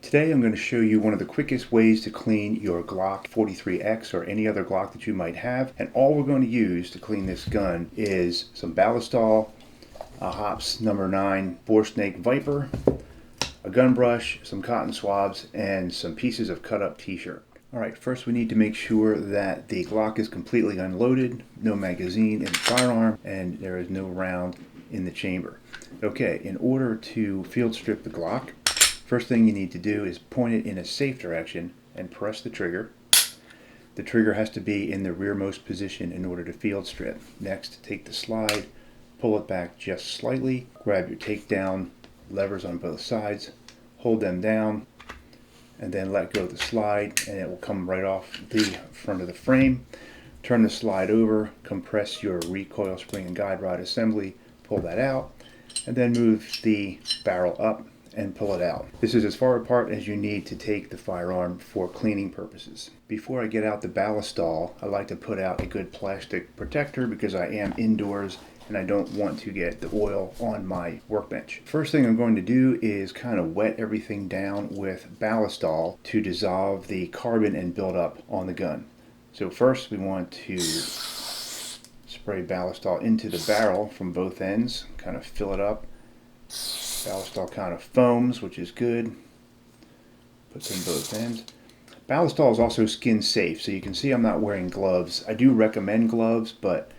Today I'm going to show you one of the quickest ways to clean your Glock 43x or any other Glock that you might have. And all we're going to use to clean this gun is some Ballistol, a Hoppes No. 9 Boresnake Viper, a gun brush, some cotton swabs, and some pieces of cut up t-shirt. Alright, first we need to make sure that the Glock is completely unloaded, no magazine in the firearm, and there is no round in the chamber. Okay, in order to field strip the Glock, first thing you need to do is point it in a safe direction and press the trigger. The trigger has to be in the rearmost position in order to field strip. Next, take the slide, pull it back just slightly, grab your takedown levers on both sides, hold them down, and then let go of the slide and it will come right off the front of the frame. Turn the slide over, compress your recoil spring and guide rod assembly, pull that out, and then move the barrel up and pull it out. This is as far apart as you need to take the firearm for cleaning purposes. Before I get out the Ballistol, I like to put out a good plastic protector because I am indoors and I don't want to get the oil on my workbench. First thing I'm going to do is kind of wet everything down with Ballistol to dissolve the carbon and build up on the gun. So first we want to spray Ballistol into the barrel from both ends, kind of fill it up. Ballistol kind of foams, which is good. Puts in both ends. Ballistol is also skin safe, so you can see I'm not wearing gloves. I do recommend gloves, but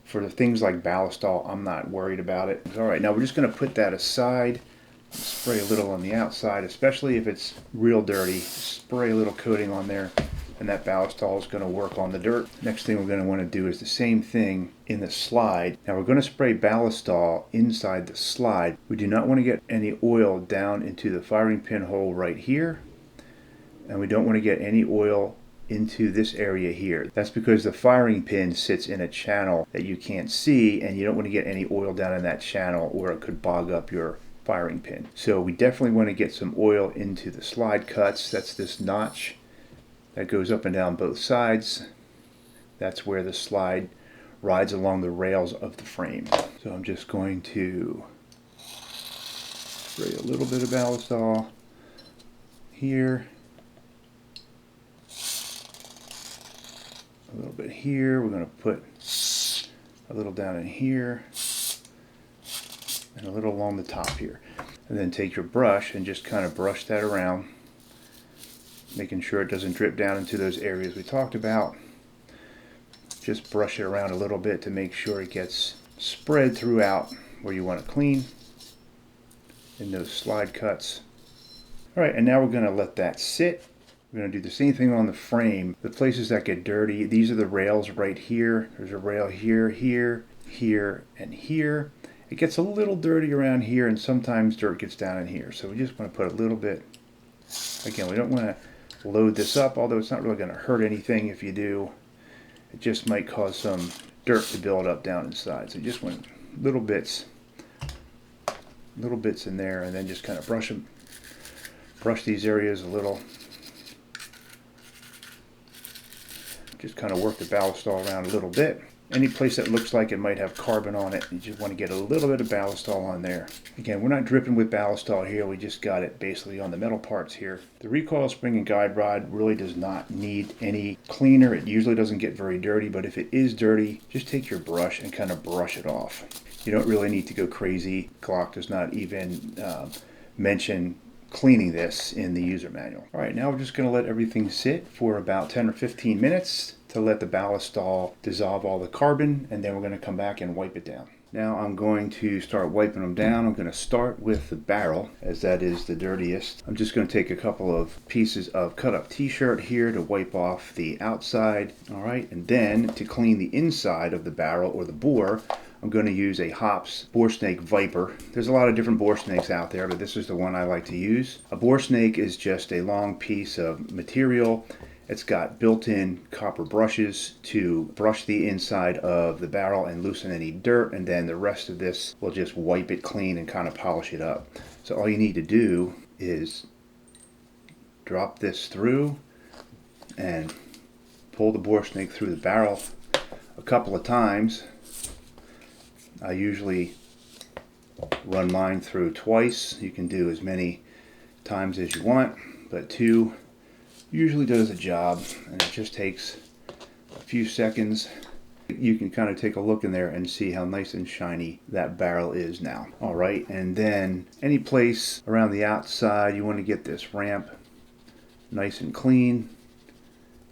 for the things like Ballistol, I'm not worried about it. Alright, now we're just going to put that aside. Spray a little on the outside, especially if it's real dirty. Spray a little coating on there, and that Ballistol is going to work on the dirt. Next thing we're going to want to do is the same thing in the slide. Now we're going to spray Ballistol inside the slide. We do not want to get any oil down into the firing pin hole right here, and we don't want to get any oil into this area here. That's because the firing pin sits in a channel that you can't see, and you don't want to get any oil down in that channel or it could bog up your firing pin. So we definitely want to get some oil into the slide cuts. That's this notch that goes up and down both sides. That's where the slide rides along the rails of the frame. So I'm just going to spray a little bit of Ballistol here, a little bit here. We're going to put a little down in here and a little along the top here. And then take your brush and just kind of brush that around, making sure it doesn't drip down into those areas we talked about. Just brush it around a little bit to make sure it gets spread throughout where you want to clean in those slide cuts. Alright, and now we're going to let that sit. We're going to do the same thing on the frame. The places that get dirty, these are the rails right here. There's a rail here, here, here, and here. It gets a little dirty around here, and sometimes dirt gets down in here. So we just want to put a little bit. Again, we don't want to load this up, although it's not really going to hurt anything if you do. It just might cause some dirt to build up down inside. So you just want little bits in there, and then just kind of brush these areas a little. Just kind of work the Ballistol around a little bit. Any place that looks like it might have carbon on it, you just want to get a little bit of Ballistol on there. Again, we're not dripping with Ballistol here, we just got it basically on the metal parts here. The recoil spring and guide rod really does not need any cleaner. It usually doesn't get very dirty, but if it is dirty, just take your brush and kind of brush it off. You don't really need to go crazy. Glock does not even mention cleaning this in the user manual. Alright, now we're just going to let everything sit for about 10 or 15 minutes to let the Ballistol dissolve all the carbon, and then we're going to come back and wipe it down. Now I'm going to start wiping them down. I'm going to start with the barrel, as that is the dirtiest. I'm just going to take a couple of pieces of cut up t-shirt here to wipe off the outside. Alright, and then to clean the inside of the barrel or the bore, I'm going to use a Hoppes Boresnake Viper. There's a lot of different Boresnakes out there, but this is the one I like to use. A Boresnake is just a long piece of material. It's got built-in copper brushes to brush the inside of the barrel and loosen any dirt, and then the rest of this will just wipe it clean and kind of polish it up. So all you need to do is drop this through and pull the Boresnake through the barrel a couple of times. I usually run mine through twice. You can do as many times as you want, but 2 usually does the job, and it just takes a few seconds. You can kind of take a look in there and see how nice and shiny that barrel is now. All right, and then any place around the outside you want to get this ramp nice and clean.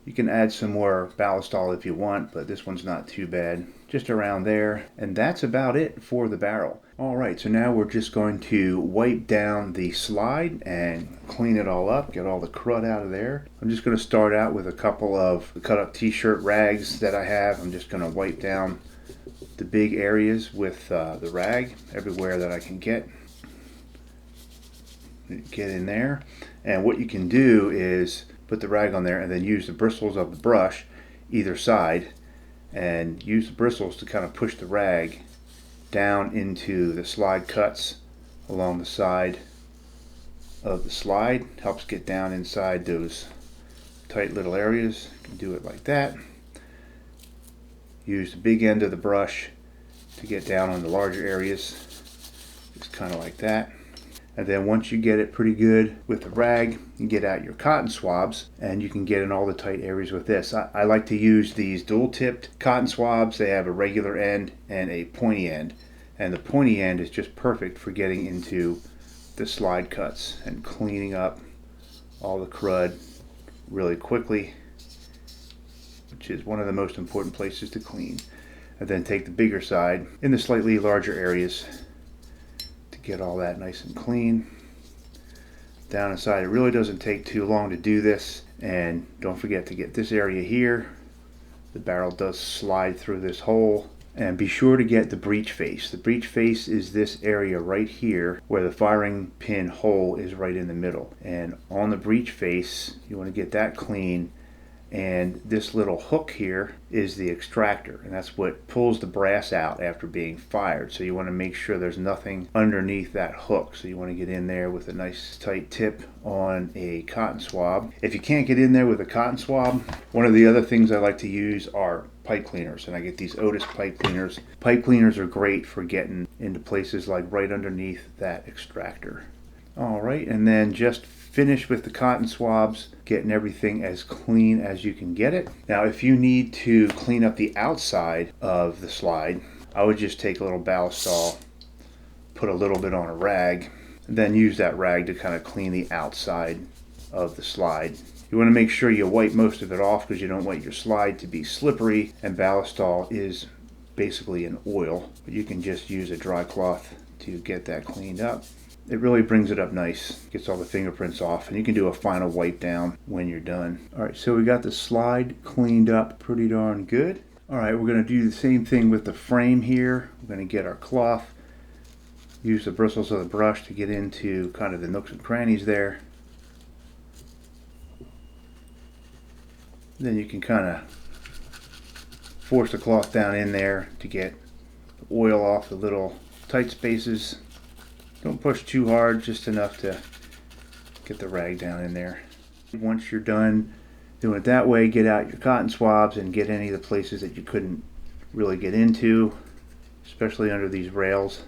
You can add some more Ballistol if you want, but this one's not too bad. Just around there, and that's about it for the barrel. All right, so now we're just going to wipe down the slide and clean it all up, get all the crud out of there. I'm just going to start out with a couple of cut up t-shirt rags that I have. I'm just going to wipe down the big areas with the rag everywhere that I can get in there. And what you can do is put the rag on there and then use the bristles of the brush either side, and use the bristles to kind of push the rag down into the slide cuts along the side of the slide. Helps get down inside those tight little areas. You can do it like that. Use the big end of the brush to get down on the larger areas, just kind of like that. And then once you get it pretty good with the rag, you get out your cotton swabs and you can get in all the tight areas with this. I like to use these dual tipped cotton swabs. They have a regular end and a pointy end. And the pointy end is just perfect for getting into the slide cuts and cleaning up all the crud really quickly, which is one of the most important places to clean. And then take the bigger side in the slightly larger areas, get all that nice and clean down inside. It really doesn't take too long to do this, and don't forget to get this area here. The barrel does slide through this hole, and be sure to get the breech face. The breech face is this area right here where the firing pin hole is right in the middle, and on the breech face you want to get that clean. And this little hook here is the extractor, and that's what pulls the brass out after being fired. So you want to make sure there's nothing underneath that hook. So you want to get in there with a nice tight tip on a cotton swab. If you can't get in there with a cotton swab, one of the other things I like to use are pipe cleaners, and I get these Otis pipe cleaners. Pipe cleaners are great for getting into places like right underneath that extractor. All right, and then just finish with the cotton swabs, getting everything as clean as you can get it. Now, if you need to clean up the outside of the slide, I would just take a little Ballistol, put a little bit on a rag, and then use that rag to kind of clean the outside of the slide. You want to make sure you wipe most of it off because you don't want your slide to be slippery, and Ballistol is basically an oil, but you can just use a dry cloth to get that cleaned up. It really brings it up nice, gets all the fingerprints off, and you can do a final wipe down when you're done. All right, so we got the slide cleaned up pretty darn good. All right, we're going to do the same thing with the frame here. We're going to get our cloth, use the bristles of the brush to get into kind of the nooks and crannies there. Then you can kind of force the cloth down in there to get the oil off the little tight spaces. Don't push too hard, just enough to get the rag down in there. Once you're done doing it that way, get out your cotton swabs and get any of the places that you couldn't really get into, especially under these rails.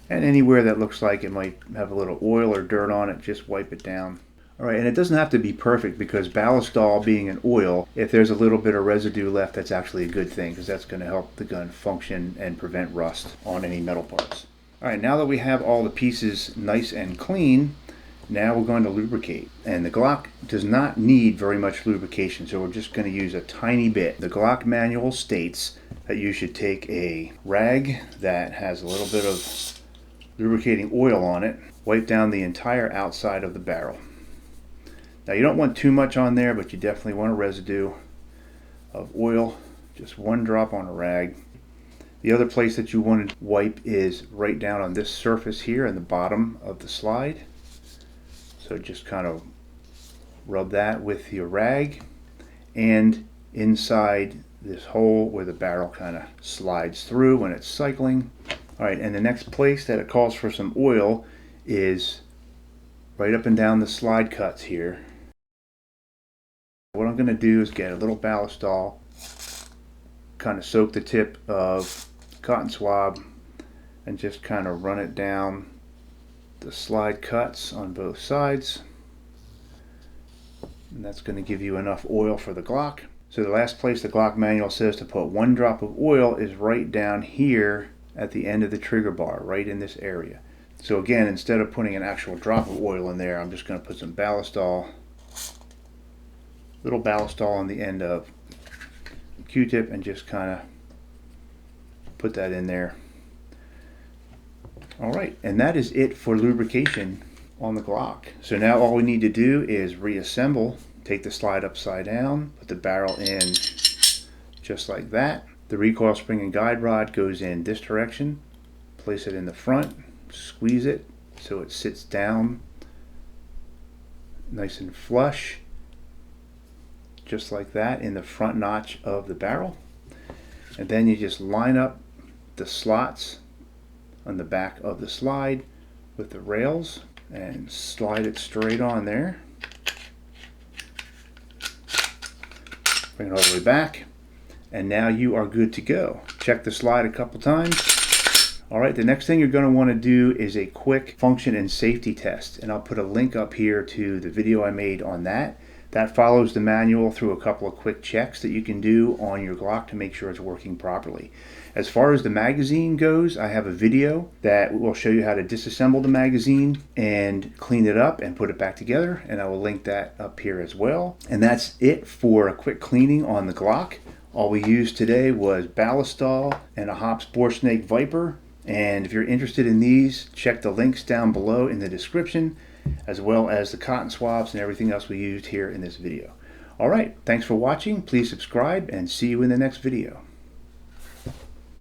And anywhere that looks like it might have a little oil or dirt on it, just wipe it down. Alright, and it doesn't have to be perfect because Ballistol being an oil, if there's a little bit of residue left, that's actually a good thing because that's going to help the gun function and prevent rust on any metal parts. Alright, now that we have all the pieces nice and clean, now we're going to lubricate. And the Glock does not need very much lubrication, so we're just going to use a tiny bit. The Glock manual states that you should take a rag that has a little bit of lubricating oil on it, wipe down the entire outside of the barrel. Now you don't want too much on there, but you definitely want a residue of oil, just one drop on a rag. The other place that you want to wipe is right down on this surface here in the bottom of the slide. So just kind of rub that with your rag and inside this hole where the barrel kind of slides through when it's cycling. Alright, and the next place that it calls for some oil is right up and down the slide cuts here. What I'm going to do is get a little Ballistol, kind of soak the tip of cotton swab and just kind of run it down the slide cuts on both sides, and that's going to give you enough oil for the Glock. So the last place the Glock manual says to put 1 drop of oil is right down here at the end of the trigger bar, right in this area. So again, instead of putting an actual drop of oil in there, I'm just going to put some Ballistol, little Ballistol on the end of the Q-tip, and just kind of put that in there. All right, and that is it for lubrication on the Glock. So now all we need to do is reassemble. Take the slide upside down, put the barrel in just like that. The recoil spring and guide rod goes in this direction. Place it in the front, squeeze it so it sits down nice and flush, just like that, in the front notch of the barrel. And then you just line up the slots on the back of the slide with the rails and slide it straight on there. Bring it all the way back, and now you are good to go. Check the slide a couple times. All right, the next thing you're going to want to do is a quick function and safety test, and I'll put a link up here to the video I made on that. That follows the manual through a couple of quick checks that you can do on your Glock to make sure it's working properly. As far as the magazine goes, I have a video that will show you how to disassemble the magazine and clean it up and put it back together, and I will link that up here as well. And that's it for a quick cleaning on the Glock. All we used today was Ballistol and a Hoppes Boresnake Viper. And if you're interested in these, check the links down below in the description, as well as the cotton swabs and everything else we used here in this video. All right, thanks for watching. Please subscribe and see you in the next video.